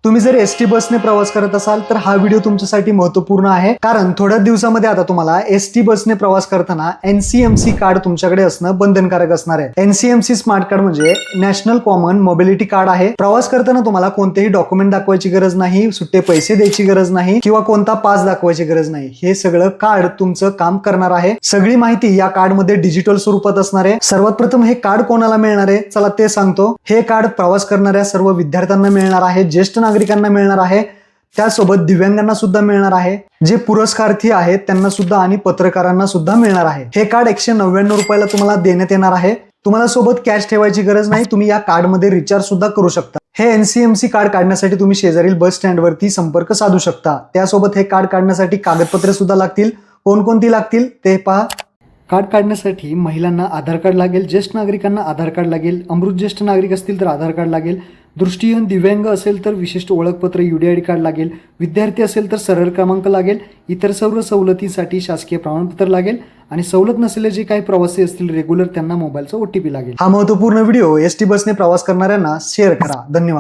तुम्ही जर एसटी बसने प्रवास करत असाल तर हा व्हिडिओ तुमच्यासाठी महत्त्वपूर्ण आहे, कारण थोड्या दिवसामध्ये आता तुम्हाला एसटी बसने प्रवास करताना एनसीएमसी कार्ड तुमच्याकडे असणं बंधनकारक असणार आहे। एनसीएमसी स्मार्ट कार्ड म्हणजे नॅशनल कॉमन मोबिलिटी कार्ड आहे। प्रवास करताना तुम्हाला कोणतेही डॉक्युमेंट दाखवायची गरज नाही, सुट्टे पैसे द्यायची गरज नाही किंवा कोणता पास दाखवायची गरज नाही। हे सगळं कार्ड तुमचं काम करणार आहे। सगळी माहिती या कार्ड मध्ये डिजिटल स्वरूपात असणार आहे। सर्वात प्रथम हे कार्ड कोणाला मिळणार आहे चला ते सांगतो। हे कार्ड प्रवास करणाऱ्या सर्व विद्यार्थ्यांना मिळणार आहे, ज्येष्ठ नागरिकांना मिळणार आहे, त्यासोबत दिव्यांगांना सुद्धा मिळणार आहे, जे पुरस्कार्थी आहेत त्यांना सुद्धा आणि पत्रकारांना सुद्धा मिळणार आहे। हे कार्ड 199 रुपयाला तुम्हाला देण्यात येणार आहे। तुम्हाला सोबत कॅश ठेवायची गरज नाही, तुम्ही या कार्ड मध्ये रिचार्ज सुद्धा करू शकता। हे एनसीएमसी कार्ड काढण्यासाठी तुम्ही शेजारील बस स्टँड वरती संपर्क साधू शकता। त्यासोबत हे कार्ड काढण्यासाठी कागदपत्रे सुद्धा लागतील। कोणकोणती लागतील ते पहा। कार्ड काढण्यासाठी महिलांना आधार कार्ड लागेल, ज्येष्ठ नागरिकांना आधार कार्ड लागेल, अमृत ज्येष्ठ नागरिक असतील तर आधार कार्ड लागेल, दृष्टीहीन दिव्यांग असेल तर विशिष्ट ओळखपत्र UDID कार्ड लागेल, विद्यार्थी असेल तर सरळ क्रमांक लागेल, इतर सर्व सवलतीसाठी शासकीय प्रमाणपत्र लागेल आणि सवलत नसलेले जे काही प्रवासी असतील रेग्युलर त्यांना मोबाईलचा OTP लागेल। हा महत्त्वपूर्ण व्हिडिओ एसटी बसने प्रवास करणाऱ्यांना शेअर करा। धन्यवाद।